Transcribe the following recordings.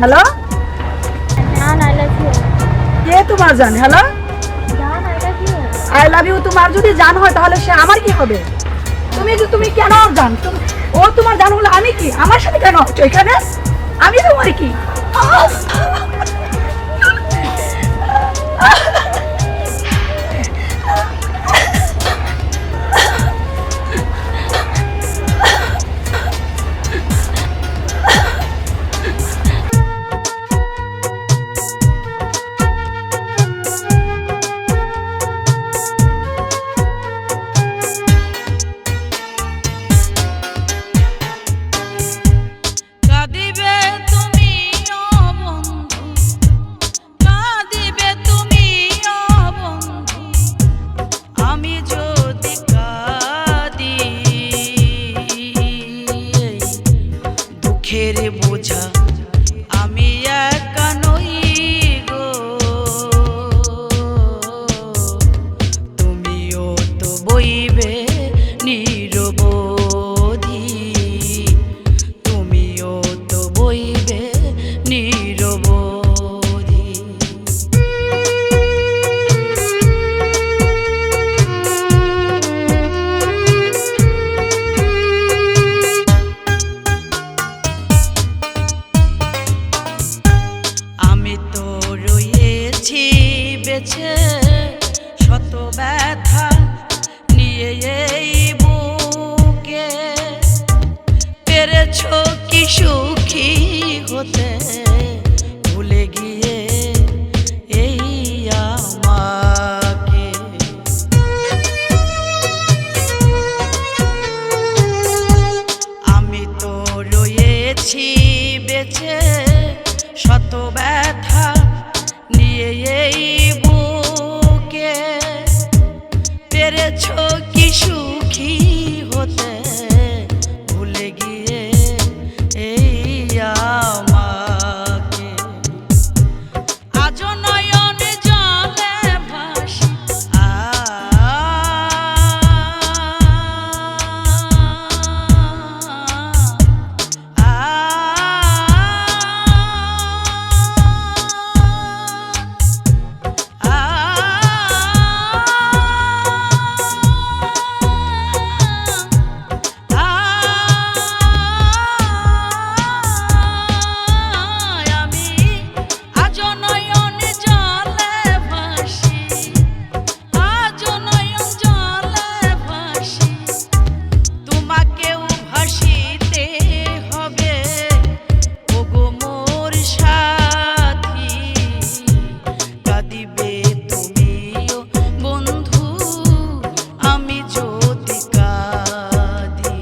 Hello, জান I love you. কে তোমার জান? হ্যালো, জান I love you. I love you তোমার যদি জান হয় তাহলে সে আমার কি হবে? তুমি কেন জান? ও তোমার জান হলো আমি কি? আমার সাথে কেন হচ্ছে এখানে? আমি তোমার কি? কাঁদিবে তুমি ও বন্ধু, কাঁদিবে তুমি ও বন্ধু, আমি যদি কাঁদি, দুঃখের বোঝা আমি একা নই গো, তুমিও তো বইবে নিরবধি, তুমিও তো বইবে নিরবধি। আমি তো রয়েছি বেঁচে শত ব্যথা নিয়ে এই বুকে, পেরেছ কি সুখী হতে ভুলে গিয়ে এই আমাকে। আমি তো রয়েছি বেঁচে শত ব্যথা নিয়ে এই বুকে, পেরেছ কি সুখী হতে ভুলে গিয়ে এই আমাকে। আজ নয়নে জলে ভাসি আমি আজ নয়নে জলে ভাসি, আজ নয়ন জলে ভাসি, তোমাকেও ভাসিতে হবে ওগো মোর সাথী। কাঁদিবে তুমিও বন্ধু, আমি যদি কাঁদি,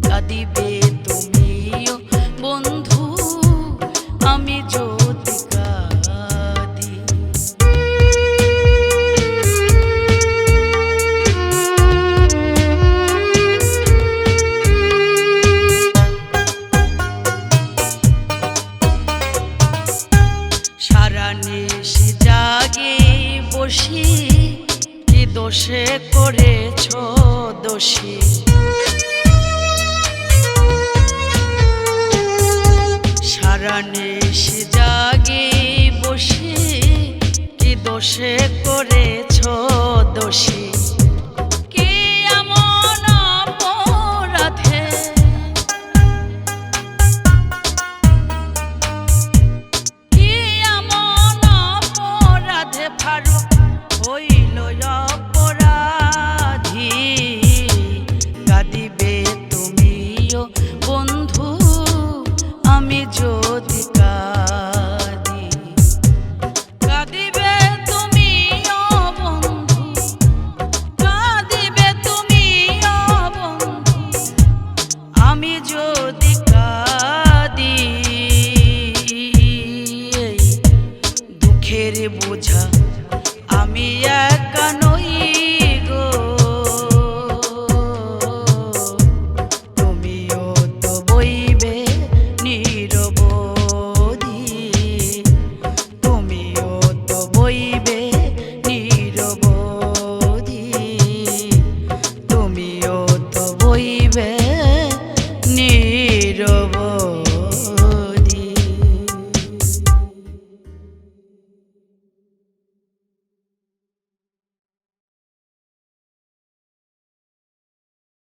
কাঁদিবে তুমিও বন্ধু, আমি যদি কাঁদি। সারা নিশি জাগি বসি, কি দোষে করেছ দোষী, সারা নিশি জাগি বসি, কি দোষে করেছ দোষী। কি এমন অপরাধে, কি এমন অপরাধে ফারুক হইল অপরাধী। কাঁদিবে তুমিও বন্ধু, আমি যদি